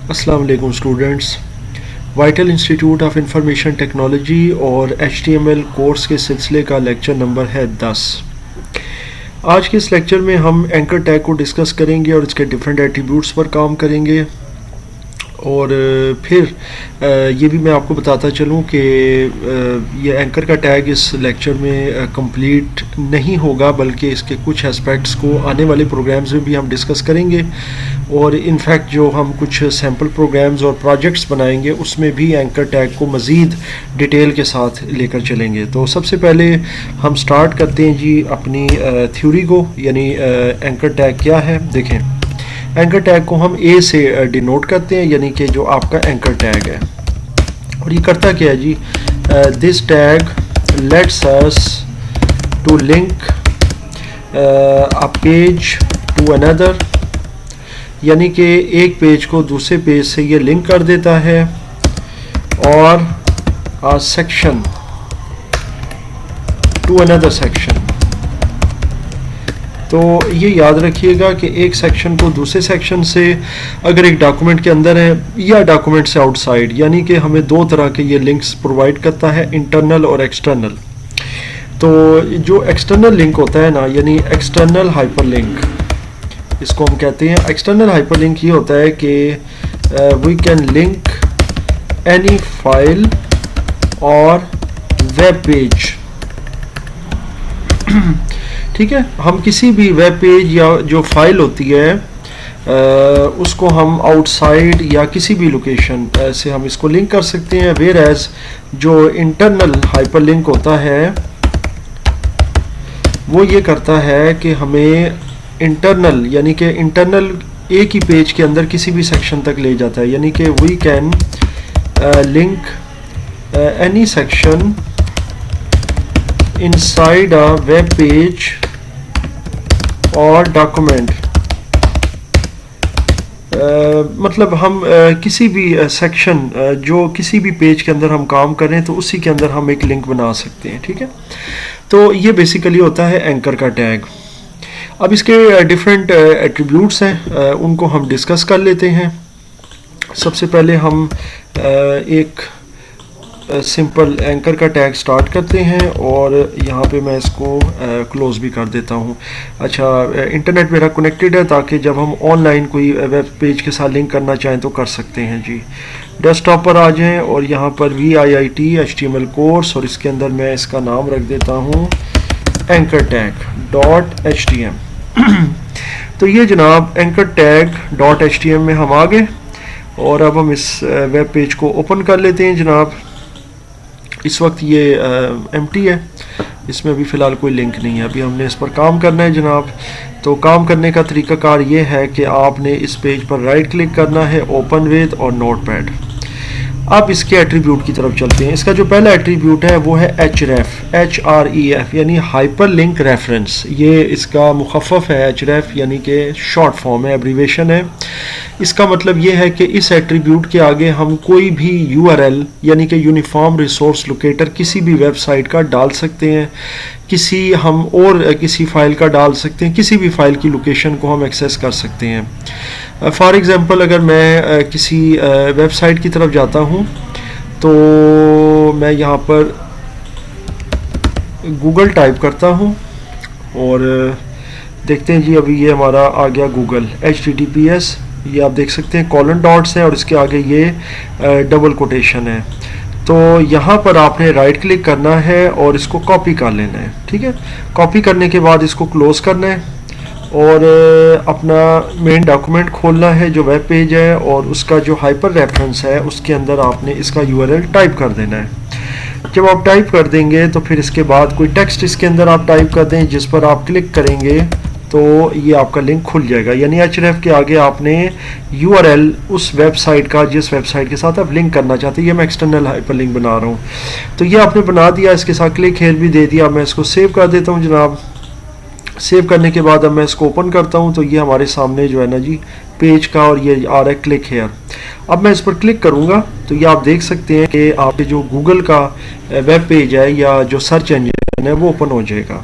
अस्सलाम वालेकुम students. Vital institute of information technology और HTML कोर्स के सिलसिले का लेक्चर नंबर है 10। आज के इस लेक्चर में हम एंकर टैग को डिस्कस करेंगे और इसके डिफरेंट एट्रीब्यूट्स पर काम करेंगे और फिर ये भी मैं आपको बताता चलूँ कि ये एंकर का टैग इस लेक्चर में कंप्लीट नहीं होगा, बल्कि इसके कुछ एस्पेक्ट्स को आने वाले प्रोग्राम्स में भी हम डिस्कस करेंगे और इनफैक्ट जो हम कुछ सैम्पल प्रोग्राम्स और प्रोजेक्ट्स बनाएंगे उसमें भी एंकर टैग को मज़ीद डिटेल के साथ लेकर चलेंगे। तो सबसे पहले हम स्टार्ट करते हैं जी अपनी थ्योरी को, यानी एंकर टैग क्या है। देखें, एंकर टैग को हम ए से डिनोट करते हैं, यानी कि जो आपका एंकर टैग है। और ये करता क्या है जी, this tag lets us to link a page to another, यानी कि एक पेज को दूसरे पेज से ये लिंक कर देता है, और a section two another section. तो ये याद रखिएगा कि एक सेक्शन को दूसरे सेक्शन से अगर एक डॉक्यूमेंट के अंदर है या डॉक्यूमेंट से आउटसाइड, यानी कि हमें दो तरह के ये लिंक्स प्रोवाइड करता है, इंटरनल और एक्सटर्नल। तो जो एक्सटर्नल लिंक होता है ना, यानी एक्सटर्नल हाइपरलिंक इसको हम कहते हैं। एक्सटर्नल हाइपरलिंक ये होता है कि we can link any file और वेब पेज। ठीक है, हम किसी भी वेब पेज या जो फाइल होती है उसको हम आउटसाइड या किसी भी लोकेशन से हम इसको लिंक कर सकते हैं। वेयर एज जो इंटरनल हाइपरलिंक होता है वो ये करता है कि हमें इंटरनल, यानी कि इंटरनल एक ही पेज के अंदर किसी भी सेक्शन तक ले जाता है, यानी कि we can link any section inside a web page और डॉक्यूमेंट। मतलब हम किसी भी सेक्शन जो किसी भी पेज के अंदर हम काम करें तो उसी के अंदर हम एक लिंक बना सकते हैं। ठीक है, तो ये बेसिकली होता है एंकर का टैग। अब इसके डिफरेंट एट्रीब्यूट्स हैं, उनको हम डिस्कस कर लेते हैं। सबसे पहले हम एक सिंपल एंकर का टैग स्टार्ट करते हैं और यहाँ पे मैं इसको क्लोज भी कर देता हूँ। अच्छा, इंटरनेट मेरा कनेक्टेड है ताकि जब हम ऑनलाइन कोई वेब पेज के साथ लिंक करना चाहें तो कर सकते हैं जी। डेस्कटॉप पर आ जाएं और यहाँ पर VIT HTML कोर्स, और इसके अंदर मैं इसका नाम रख देता हूँ एंकर टैग .htm। तो ये जनाब एंकर टैग .htm में हम आ गए और अब हम इस वेब पेज को ओपन कर लेते हैं जनाब। इस वक्त ये एम्प्टी है, इसमें अभी फ़िलहाल कोई लिंक नहीं है। अभी हमने इस पर काम करना है जनाब। तो काम करने का तरीकाकार ये है कि आपने इस पेज पर राइट क्लिक करना है, ओपन विद और नोटपैड। अब इसके एट्रीब्यूट की तरफ चलते हैं। इसका जो पहला एट्रीब्यूट है वो है HREF, यानी हाइपर लिंक रेफरेंस। ये इसका मुखफ़फ़ है HREF, यानी कि शॉर्ट फॉर्म है, एब्रीवेशन है। इसका मतलब ये है कि इस एट्रीब्यूट के आगे हम कोई भी URL यानी कि यूनिफॉर्म रिसोर्स लोकेटर किसी भी वेबसाइट का डाल सकते हैं, किसी फ़ाइल का डाल सकते हैं, किसी भी फ़ाइल की लोकेशन को हम एक्सेस कर सकते हैं। फॉर एग्ज़ाम्पल, अगर मैं किसी वेबसाइट की तरफ जाता हूँ तो मैं यहाँ पर गूगल टाइप करता हूँ और देखते हैं जी, अभी ये हमारा आ गया गूगल HTTPS। ये आप देख सकते हैं कॉलन डॉट्स हैं और इसके आगे ये डबल कोटेशन है। तो यहाँ पर आपने राइट क्लिक करना है और इसको कॉपी कर लेना है। ठीक है, कॉपी करने के बाद इसको क्लोज करना है और अपना मेन डॉक्यूमेंट खोलना है जो वेब पेज है, और उसका जो हाइपर रेफरेंस है उसके अंदर आपने इसका URL टाइप कर देना है। जब आप टाइप कर देंगे तो फिर इसके बाद कोई टेक्स्ट इसके अंदर आप टाइप कर दें, जिस पर आप क्लिक करेंगे तो ये आपका लिंक खुल जाएगा। यानी HREF के आगे आपने URL उस वेबसाइट का जिस वेबसाइट के साथ आप लिंक करना चाहते हैं, ये मैं एक्सटर्नल हाइपरलिंक बना रहा हूँ, तो ये आपने बना दिया। इसके साथ क्लिक हेयर भी दे दिया। मैं इसको सेव कर देता हूँ जनाब। सेव करने के बाद अब मैं इसको ओपन करता हूँ तो ये हमारे सामने जो है ना जी पेज का, और ये आ रहा है क्लिक हेयर। अब मैं इस पर क्लिक करूँगा तो ये आप देख सकते हैं कि आपके जो गूगल का वेब पेज है या जो सर्च इंजन है वो ओपन हो जाएगा।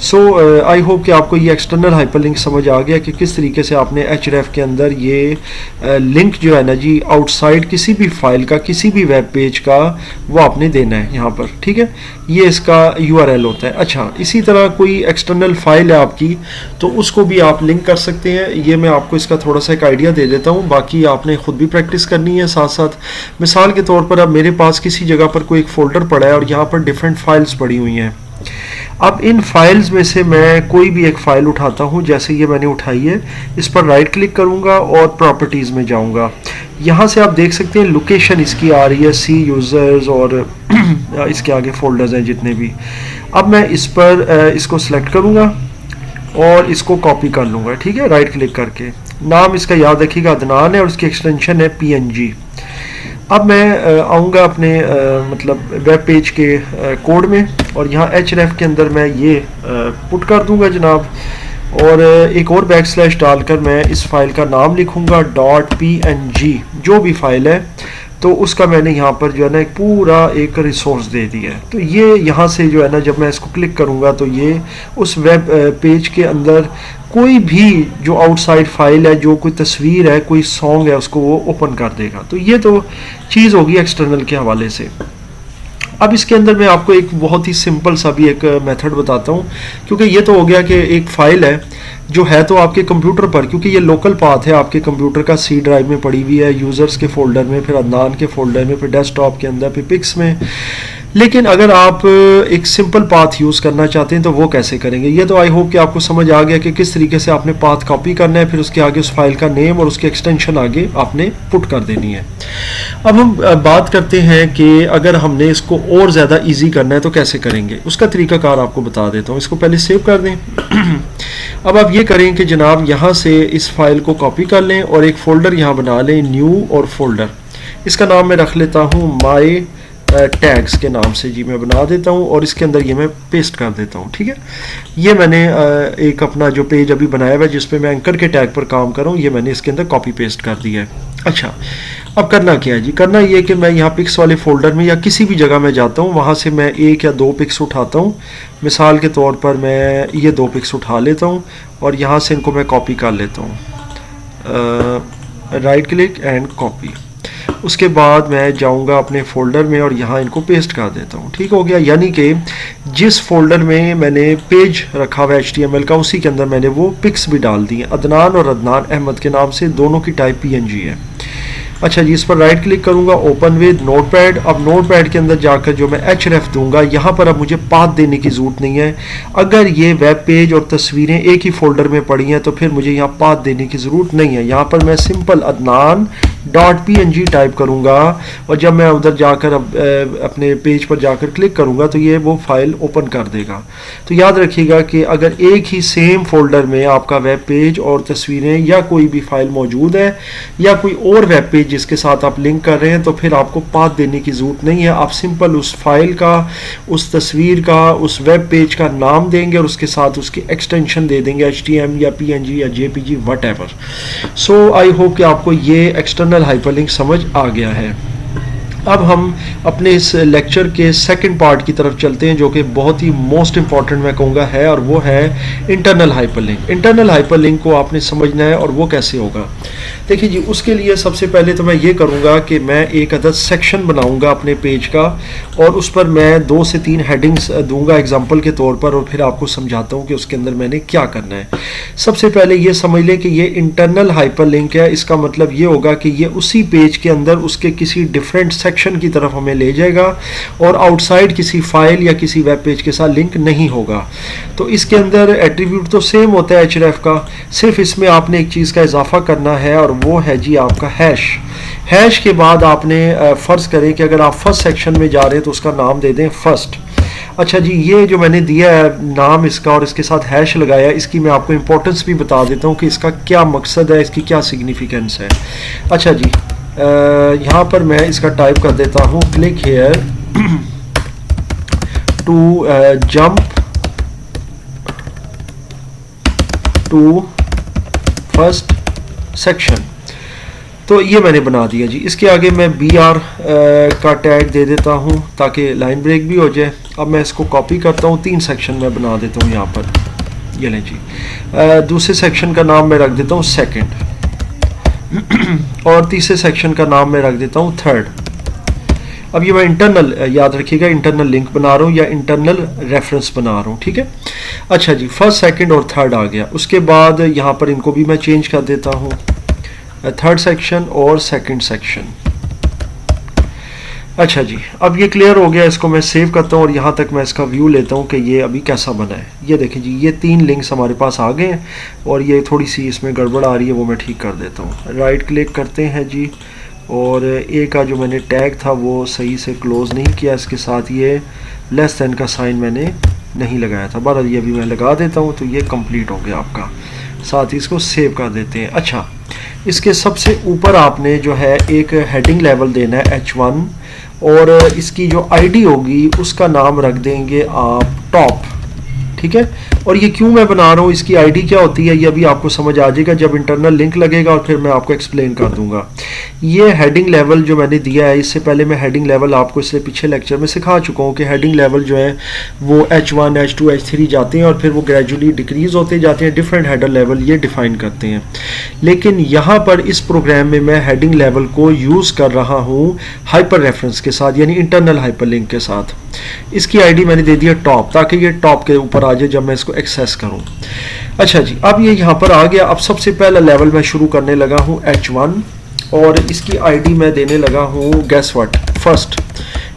सो आई होप कि आपको ये एक्सटर्नल हाइपरलिंक समझ आ गया कि किस तरीके से आपने href के अंदर ये लिंक जो है ना जी आउटसाइड किसी भी फाइल का किसी भी वेब पेज का वो आपने देना है यहाँ पर, ठीक है। ये इसका URL होता है। अच्छा, इसी तरह कोई एक्सटर्नल फाइल है आपकी तो उसको भी आप लिंक कर सकते हैं। ये मैं आपको इसका थोड़ा सा एक आइडिया दे देता हूँ, बाकी आपने ख़ुद भी प्रैक्टिस करनी है साथ साथ। मिसाल के तौर पर अब मेरे पास किसी जगह पर कोई एक फ़ोल्डर पड़ा है और यहाँ पर डिफरेंट फाइल्स पड़ी हुई हैं। अब इन फाइल्स में से मैं कोई भी एक फ़ाइल उठाता हूँ, जैसे ये मैंने उठाई है, इस पर राइट क्लिक करूँगा और प्रॉपर्टीज़ में जाऊँगा। यहाँ से आप देख सकते हैं लोकेशन इसकी आ रही है सी यूज़र्स और इसके आगे फ़ोल्डर्स हैं जितने भी। अब मैं इस पर इसको सिलेक्ट करूँगा और इसको कॉपी कर लूँगा, ठीक है, राइट क्लिक करके। नाम इसका याद रखिएगा अदनान है और उसकी एक्सटेंशन है PNG। अब मैं आऊँगा अपने मतलब वेब पेज के कोड में और यहाँ href के अंदर मैं ये पुट कर दूँगा जनाब, और एक और बैकस्लैश डालकर मैं इस फाइल का नाम लिखूँगा .png, जो भी फाइल है तो उसका मैंने यहाँ पर जो है ना एक पूरा एक रिसोर्स दे दिया है। तो ये यहाँ से जो है ना जब मैं इसको क्लिक करूँगा तो ये उस वेब पेज के अंदर कोई भी जो आउटसाइड फाइल है, जो कोई तस्वीर है, कोई सॉन्ग है, उसको वो ओपन कर देगा। तो ये तो चीज़ होगी एक्सटर्नल के हवाले से। अब इसके अंदर मैं आपको एक बहुत ही सिंपल सा भी एक मेथड बताता हूँ, क्योंकि ये तो हो गया कि एक फ़ाइल है जो है तो आपके कंप्यूटर पर, क्योंकि ये लोकल पाथ है आपके कंप्यूटर का, C ड्राइव में पड़ी हुई है, यूज़र्स के फ़ोल्डर में, फिर अदनान के फ़ोल्डर में, फिर डेस्कटॉप के अंदर, फिर पिक्स में। लेकिन अगर आप एक सिंपल पाथ यूज़ करना चाहते हैं तो वो कैसे करेंगे, ये तो आई होप कि आपको समझ आ गया कि किस तरीके से आपने पाथ कॉपी करना है, फिर उसके आगे उस फाइल का नेम और उसकी एक्सटेंशन आगे आपने पुट कर देनी है। अब हम बात करते हैं कि अगर हमने इसको और ज़्यादा ईजी करना है तो कैसे करेंगे, उसका तरीकाकार आपको बता देता हूँ। इसको पहले सेव कर दें। अब आप ये करें कि जनाब यहाँ से इस फाइल को कॉपी कर लें और एक फ़ोल्डर यहाँ बना लें, न्यू और फोल्डर। इसका नाम मैं रख लेता हूँ माई टैग्स के नाम से जी मैं बना देता हूँ, और इसके अंदर ये मैं पेस्ट कर देता हूँ, ठीक है। ये मैंने एक अपना जो पेज अभी बनाया हुआ है जिस पे मैं एंकर के टैग पर काम कर रहा हूँ, ये मैंने इसके अंदर कॉपी पेस्ट कर दिया है। अच्छा, अब करना क्या है जी, करना ये कि मैं यहाँ पिक्स वाले फ़ोल्डर में या किसी भी जगह में जाता हूँ, वहाँ से मैं 1 या 2 पिक्स उठाता हूँ। मिसाल के तौर पर मैं ये 2 पिक्स उठा लेता हूँ और यहाँ से इनको मैं कॉपी कर लेता हूँ, राइट क्लिक एंड कॉपी। उसके बाद मैं जाऊंगा अपने फ़ोल्डर में और यहाँ इनको पेस्ट कर देता हूँ, ठीक हो गया। यानी कि जिस फोल्डर में मैंने पेज रखा हुआ HTML का, उसी के अंदर मैंने वो पिक्स भी डाल दी हैं, अदनान और अदनान अहमद के नाम से, दोनों की टाइप PNG है। अच्छा जी, इस पर राइट क्लिक करूंगा, ओपन विद नोटपैड। अब नोटपैड के अंदर जाकर जो मैं href दूंगा, यहाँ पर अब मुझे पाथ देने की ज़रूरत नहीं है। अगर ये वेब पेज और तस्वीरें एक ही फोल्डर में पड़ी हैं तो फिर मुझे यहाँ पाथ देने की ज़रूरत नहीं है। यहाँ पर मैं सिंपल अदनान .png टाइप करूँगा और जब मैं उधर जाकर अपने पेज पर जाकर क्लिक करूँगा तो ये वो फाइल ओपन कर देगा। तो याद रखिएगा कि अगर एक ही सेम फोल्डर में आपका वेब पेज और तस्वीरें या कोई भी फाइल मौजूद है या कोई और वेब पेज जिसके साथ आप लिंक कर रहे हैं, तो फिर आपको पाथ देने की ज़रूरत नहीं है। आप सिंपल उस फाइल का, उस तस्वीर का, उस वेब पेज का नाम देंगे और उसके साथ उसकी एक्सटेंशन दे देंगे, HTML या PNG या JPG whatever. So I hope कि आपको ये एक्सटर्नल हाइपरलिंक समझ आ गया है। अब हम अपने इस लेक्चर के सेकंड पार्ट की तरफ चलते हैं, जो कि बहुत ही मोस्ट इंपॉर्टेंट मैं कहूँगा है, और वो है इंटरनल हाइपरलिंक। इंटरनल हाइपरलिंक को आपने समझना है और वो कैसे होगा। देखिए जी, उसके लिए सबसे पहले तो मैं ये करूँगा कि मैं एक अदद सेक्शन बनाऊँगा अपने पेज का और उस पर मैं 2 से 3 हेडिंग्स दूंगा एग्जाम्पल के तौर पर, और फिर आपको समझाता हूँ कि उसके अंदर मैंने क्या करना है। सबसे पहले ये समझ लें कि ये इंटरनल हाइपरलिंक है। इसका मतलब ये होगा कि ये उसी पेज के अंदर उसके किसी डिफरेंट सेक्शन की तरफ हमें ले जाएगा और आउटसाइड किसी फाइल या किसी वेब पेज के साथ लिंक नहीं होगा। तो इसके अंदर एट्रीब्यूट तो सेम होता है href का, सिर्फ इसमें आपने एक चीज़ का इजाफा करना है और वो है जी आपका हैश के बाद आपने फ़र्ज़ करें कि अगर आप फर्स्ट सेक्शन में जा रहे हैं तो उसका नाम दे दें फर्स्ट। अच्छा जी, ये जो मैंने दिया है नाम इसका और इसके साथ हैश लगाया, इसकी मैं आपको इंपॉर्टेंस भी बता देता हूँ कि इसका क्या मकसद है, इसकी क्या सिग्निफिकेंस है। अच्छा जी, यहाँ पर मैं इसका टाइप कर देता हूँ click here to jump to first section. तो ये मैंने बना दिया जी। इसके आगे मैं BR का टैग दे देता हूँ ताकि लाइन ब्रेक भी हो जाए। अब मैं इसको कॉपी करता हूँ, 3 सेक्शन में बना देता हूँ यहाँ पर। ये लें जी, दूसरे सेक्शन का नाम मैं रख देता हूँ सेकंड, और तीसरे सेक्शन का नाम मैं रख देता हूँ थर्ड। अब ये मैं इंटरनल, याद रखिएगा, इंटरनल लिंक बना रहा हूँ या इंटरनल रेफरेंस बना रहा हूँ, ठीक है। अच्छा जी, फर्स्ट सेकंड और थर्ड आ गया। उसके बाद यहाँ पर इनको भी मैं चेंज कर देता हूँ, थर्ड सेक्शन और सेकंड सेक्शन। अच्छा जी, अब ये क्लियर हो गया। इसको मैं सेव करता हूँ और यहाँ तक मैं इसका व्यू लेता हूँ कि ये अभी कैसा बना है। ये देखें जी, ये 3 लिंक्स हमारे पास आ गए हैं और ये थोड़ी सी इसमें गड़बड़ आ रही है, वो मैं ठीक कर देता हूँ। राइट क्लिक करते हैं जी, और ए का जो मैंने टैग था वो सही से क्लोज़ नहीं किया, इसके साथ ये लेस दैन का साइन मैंने नहीं लगाया था। बहरहाल ये भी मैं लगा देता हूँ, तो ये कंप्लीट हो गया आपका। साथ ही इसको सेव कर देते हैं। अच्छा, इसके सबसे ऊपर आपने जो है एक हेडिंग लेवल देना है H1, और इसकी जो आईडी होगी उसका नाम रख देंगे आप टॉप, ठीक है। और ये क्यों मैं बना रहा हूँ, इसकी आईडी क्या होती है, ये अभी आपको समझ आ जाएगा जब इंटरनल लिंक लगेगा, और फिर मैं आपको एक्सप्लेन कर दूंगा। ये हेडिंग लेवल जो मैंने दिया है, इससे पहले मैं हेडिंग लेवल आपको इससे पिछले लेक्चर में सिखा चुका हूँ कि हेडिंग लेवल जो है वो H1, H2, H3 जाते हैं और फिर वो ग्रेजुअली डिक्रीज होते जाते हैं। डिफरेंट हेडर लेवल ये डिफाइन करते हैं, लेकिन यहाँ पर इस प्रोग्राम में मैं हेडिंग लेवल को यूज़ कर रहा हूँ हाइपर रेफरेंस के साथ, यानी इंटरनल हाइपरलिंक के साथ। इसकी आईडी मैंने दे दिया टॉप, ताकि ये टॉप के ऊपर आ जाए जब मैं इसको एक्सेस करूं। अच्छा जी, अब ये यहाँ पर आ गया। अब सबसे पहला लेवल मैं शुरू करने लगा हूँ H1, और इसकी आईडी मैं देने लगा हूँ गेस व्हाट, फर्स्ट,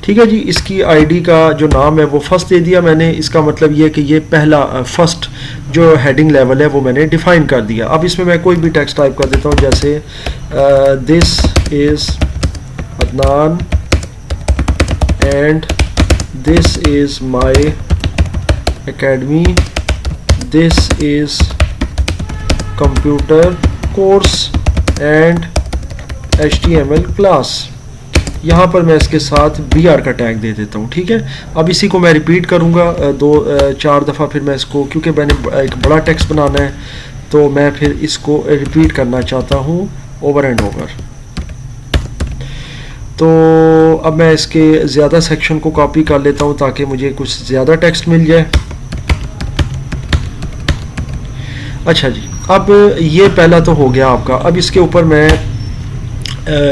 ठीक है जी। इसकी आईडी का जो नाम है वो फर्स्ट दे दिया मैंने। इसका मतलब ये कि ये पहला फर्स्ट जो हेडिंग लेवल है वो मैंने डिफाइन कर दिया। अब इसमें मैं कोई भी टेक्स्ट टाइप कर देता हूँ, जैसे this is Adnan and this is my academy, this is computer course and HTML class। यहाँ पर मैं इसके साथ BR का टैग दे देता हूँ, ठीक है। अब इसी को मैं रिपीट करूँगा 2-4 दफ़ा, फिर मैं इसको, क्योंकि मैंने एक बड़ा टेक्स्ट बनाना है तो मैं फिर इसको रिपीट करना चाहता हूँ ओवर एंड ओवर। तो अब मैं इसके ज़्यादा सेक्शन को कॉपी कर लेता हूँ ताकि मुझे कुछ ज़्यादा टेक्स्ट मिल जाए। अच्छा जी, अब ये पहला तो हो गया आपका। अब इसके ऊपर मैं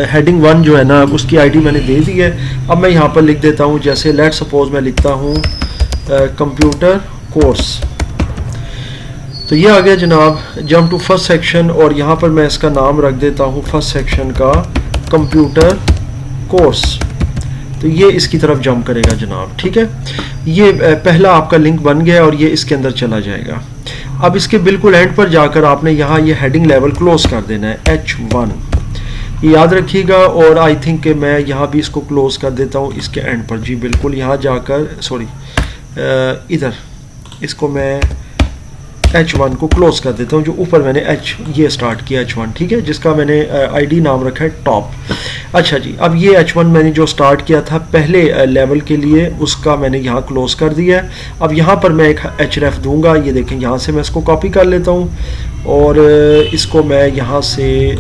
हेडिंग 1 जो है ना, उसकी आईडी मैंने दे दी है। अब मैं यहाँ पर लिख देता हूँ, जैसे लेट सपोज मैं लिखता हूँ कंप्यूटर कोर्स, तो ये आ गया जनाब। जंप टू फर्स्ट सेक्शन, और यहाँ पर मैं इसका नाम रख देता हूँ फर्स्ट सेक्शन का कंप्यूटर कोर्स। तो ये इसकी तरफ जंप करेगा जनाब, ठीक है। ये पहला आपका लिंक बन गया और ये इसके अंदर चला जाएगा। अब इसके बिल्कुल एंड पर जाकर आपने यहाँ ये हेडिंग लेवल क्लोज कर देना है H1, ये याद रखिएगा। और आई थिंक कि मैं यहाँ भी इसको क्लोज कर देता हूँ इसके एंड पर जी, बिल्कुल यहाँ जाकर, सॉरी इधर इसको मैं H1 को क्लोज कर देता हूँ, जो ऊपर मैंने ये स्टार्ट किया H1, ठीक है, जिसका मैंने आईडी नाम रखा है टॉप। अच्छा जी, अब ये H1 मैंने जो स्टार्ट किया था पहले लेवल के लिए, उसका मैंने यहाँ क्लोज कर दिया है। अब यहाँ पर मैं एक href दूंगा। ये देखें, यहाँ से मैं इसको कॉपी कर लेता हूँ और इसको मैं यहाँ से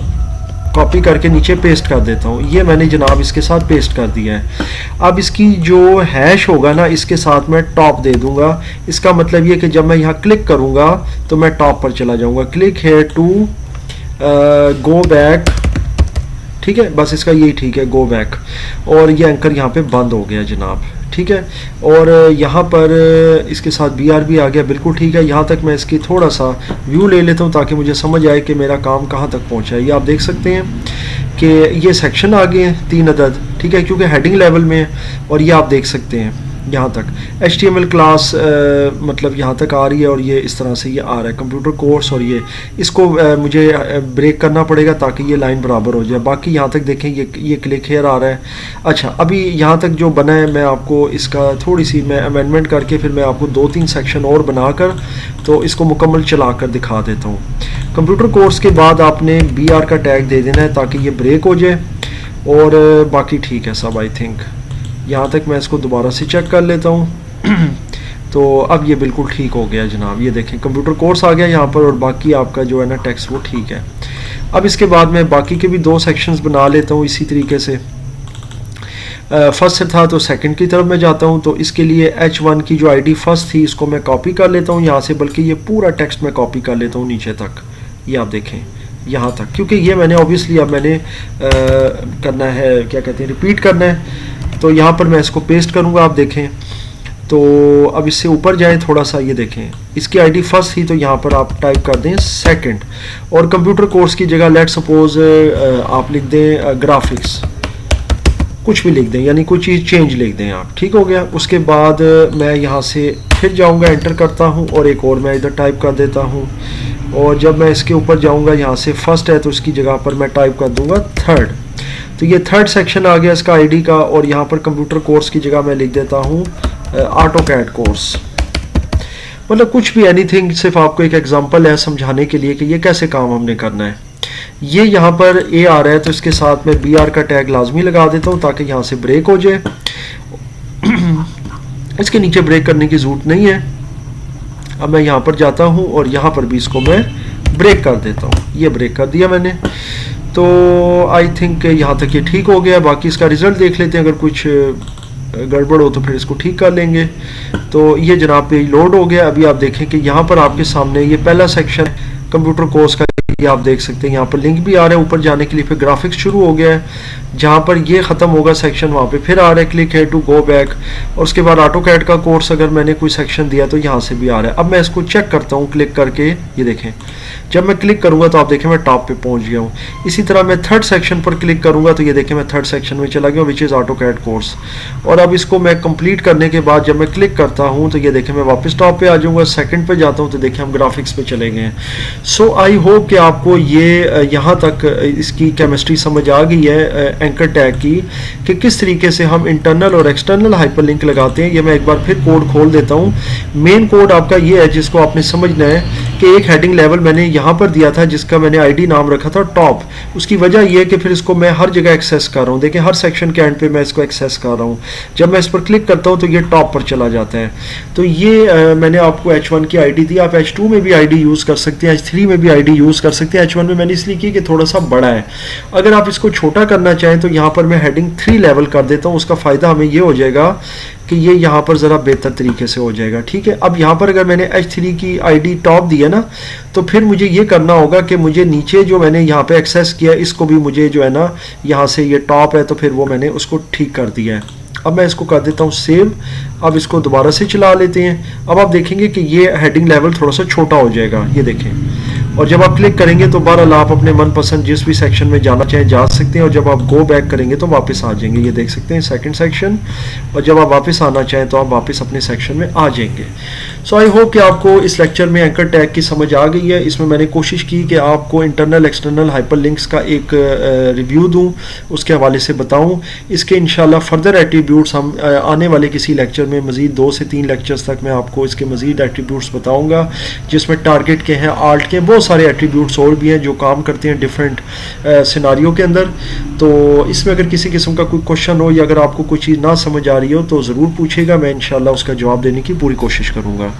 कॉपी करके नीचे पेस्ट कर देता हूँ। ये मैंने जनाब इसके साथ पेस्ट कर दिया है। अब इसकी जो हैश होगा ना, इसके साथ मैं टॉप दे दूंगा। इसका मतलब ये कि जब मैं यहाँ क्लिक करूँगा तो मैं टॉप पर चला जाऊँगा। क्लिक है टू गो बैक, ठीक है, बस इसका यही ठीक है, गो बैक। और ये एंकर यहाँ पे बंद हो गया जनाब, ठीक है। और यहाँ पर इसके साथ BR भी आ गया, बिल्कुल ठीक है। यहाँ तक मैं इसकी थोड़ा सा व्यू ले लेता हूँ ताकि मुझे समझ आए कि मेरा काम कहाँ तक पहुँचा है। ये आप देख सकते हैं कि ये सेक्शन आ गए हैं 3 अदद, ठीक है, क्योंकि हेडिंग लेवल में है। और ये आप देख सकते हैं यहाँ तक HTML क्लास मतलब यहाँ तक आ रही है, और ये इस तरह से ये आ रहा है कंप्यूटर कोर्स। और ये इसको मुझे ब्रेक करना पड़ेगा ताकि ये लाइन बराबर हो जाए। बाकी यहाँ तक देखें, ये क्लिक हेयर आ रहा है। अच्छा, अभी यहाँ तक जो बना है, मैं आपको इसका थोड़ी सी मैं अमेंडमेंट करके फिर मैं आपको 2-3 सेक्शन और बनाकर तो इसको मुकम्मल चला कर दिखा देता हूँ। कंप्यूटर कोर्स के बाद आपने BR का टैग दे देना है ताकि ये ब्रेक हो जाए, और बाकी ठीक है सब। आई थिंक यहाँ तक मैं इसको दोबारा से चेक कर लेता हूँ। तो अब ये बिल्कुल ठीक हो गया जनाब। ये देखें, कंप्यूटर कोर्स आ गया यहाँ पर, और बाकी आपका जो है ना टेक्स्ट वो ठीक है। अब इसके बाद मैं बाकी के भी 2 सेक्शंस बना लेता हूँ इसी तरीके से। फर्स्ट से था तो सेकंड की तरफ मैं जाता हूँ, तो इसके लिए H1 की जो आईडी फर्स्ट थी इसको मैं कॉपी कर लेता हूँ यहाँ से, बल्कि ये पूरा टेक्स्ट मैं कॉपी कर लेता हूँ नीचे तक, ये आप देखें यहाँ तक, क्योंकि ये मैंने ऑब्वियसली अब मैंने करना है, क्या कहते हैं, रिपीट करना है। तो यहाँ पर मैं इसको पेस्ट करूँगा, आप देखें। तो अब इससे ऊपर जाएं थोड़ा सा, ये देखें इसकी आईडी फर्स्ट थी, तो यहाँ पर आप टाइप कर दें सेकंड, और कंप्यूटर कोर्स की जगह लेट सपोज आप लिख दें ग्राफिक्स, कुछ भी लिख दें, यानी कोई चीज़ चेंज लिख दें आप, ठीक हो गया। उसके बाद मैं यहाँ से फिर जाऊँगा, एंटर करता हूँ और एक और मैं इधर टाइप कर देता हूँ, और जब मैं इसके ऊपर जाऊँगा यहाँ से फर्स्ट है तो इसकी जगह पर मैं टाइप कर दूँगा थर्ड। तो ये थर्ड सेक्शन आ गया इसका आईडी का, और यहाँ पर कंप्यूटर कोर्स की जगह मैं लिख देता हूँ AutoCAD कोर्स, मतलब कुछ भी, एनीथिंग, सिर्फ आपको एक एग्जांपल है समझाने के लिए कि ये कैसे काम हमने करना है। ये यहाँ पर ए आ रहा है तो इसके साथ में BR का टैग लाजमी लगा देता हूँ ताकि यहाँ से ब्रेक हो जाए। इसके नीचे ब्रेक करने की ज़रूरत नहीं है। अब मैं यहाँ पर जाता हूँ और यहाँ पर भी इसको मैं ब्रेक कर देता हूँ, ये ब्रेक कर दिया मैंने। तो आई थिंक यहाँ तक ये ठीक हो गया। बाकी इसका रिज़ल्ट देख लेते हैं, अगर कुछ गड़बड़ हो तो फिर इसको ठीक कर लेंगे। तो ये जनाब पे लोड हो गया। अभी आप देखें कि यहाँ पर आपके सामने ये पहला सेक्शन कंप्यूटर कोर्स का, ये आप देख सकते हैं यहाँ पर लिंक भी आ रहा है ऊपर जाने के लिए। फिर ग्राफिक्स शुरू हो गया है, जहाँ पर ये ख़त्म होगा सेक्शन वहाँ पे फिर आ रहा है क्लिक है टू गो बैक, और उसके बाद AutoCAD का कोर्स अगर मैंने कोई सेक्शन दिया तो यहाँ से भी आ रहा है। अब मैं इसको चेक करता हूँ क्लिक करके, ये देखें जब मैं क्लिक करूँगा तो आप देखें मैं टॉप पे पहुँच गया हूँ। इसी तरह मैं थर्ड सेक्शन पर क्लिक करूँगा तो ये देखें मैं थर्ड सेक्शन में चला गया, विच इज़ AutoCAD कोर्स। और अब इसको मैं कंप्लीट करने के बाद जब मैं क्लिक करता हूँ तो ये देखें मैं वापस टॉप पे आ जाऊँगा, सेकंड पे जाता हूँ तो देखें हम ग्राफिक्स पे चले गए हैं। सो आई होप कि आपको ये यहाँ तक इसकी केमिस्ट्री समझ आ गई है एंकर टैग की, कि किस तरीके से हम इंटरनल और एक्सटर्नल हाइपरलिंक लगाते हैं। ये मैं एक बार फिर कोड खोल देता हूँ। मेन कोड आपका ये है जिसको आपने समझना है कि एक हेडिंग लेवल मैंने यहाँ पर दिया था जिसका मैंने आईडी नाम रखा था टॉप। उसकी वजह यह है कि फिर इसको मैं हर जगह एक्सेस कर रहा हूँ। देखिए हर सेक्शन के एंड पे मैं इसको एक्सेस कर रहा हूँ। जब मैं इस पर क्लिक करता हूँ तो ये टॉप पर चला जाता है। तो ये मैंने आपको H1 की आईडी दी। आप H2 में भी आईडी यूज़ कर सकते हैं, H3 में भी आईडी यूज़ कर सकते हैं। H1 में मैंने इसलिए की कि थोड़ा सा बड़ा है। अगर आप इसको छोटा करना चाहें तो यहाँ पर मैं हेडिंग 3 लेवल कर देता हूँ। उसका फ़ायदा हमें ये हो जाएगा कि ये यहाँ पर ज़रा बेहतर तरीके से हो जाएगा। ठीक है, अब यहाँ पर अगर मैंने H3 की आईडी टॉप दी है ना, तो फिर मुझे ये करना होगा कि मुझे नीचे जो मैंने यहाँ पे एक्सेस किया इसको भी मुझे जो है ना, यहाँ से ये टॉप है तो फिर वो मैंने उसको ठीक कर दिया है। अब मैं इसको कर देता हूँ सेव। अब इसको दोबारा से चला लेते हैं। अब आप देखेंगे कि ये हेडिंग लेवल थोड़ा सा छोटा हो जाएगा, ये देखें। और जब आप क्लिक करेंगे तो बहरहाल आप अपने मनपसंद जिस भी सेक्शन में जाना चाहें जा सकते हैं। और जब आप गो बैक करेंगे तो वापस आ जाएंगे, ये देख सकते हैं सेकंड सेक्शन। और जब आप वापस आना चाहें तो आप वापस अपने सेक्शन में आ जाएंगे। सो आई होप कि आपको इस लेक्चर में एंकर टैग की समझ आ गई है। इसमें मैंने कोशिश की कि आपको इंटरनल एक्सटर्नल हाइपरलिंक्स का एक रिव्यू दूँ, उसके हवाले से बताऊँ। इसके इंशाल्लाह फर्दर एट्रीब्यूट्स हम आने वाले किसी लेक्चर में मज़ीद 2 से 3 लेक्चर्स तक मैं आपको इसके मज़ीद एट्रीब्यूट्स बताऊँगा, जिसमें टारगेट के हैं, आर्ट के, बहुत सारे एट्रीब्यूट्स और भी हैं जो काम करते हैं डिफरेंट सिनारियो के अंदर। तो इसमें अगर किसी किस्म का कोई क्वेश्चन हो या अगर आपको कोई चीज़ ना समझ आ रही हो तो ज़रूर पूछेगा, मैं इंशाल्लाह उसका जवाब देने की पूरी कोशिश करूँगा।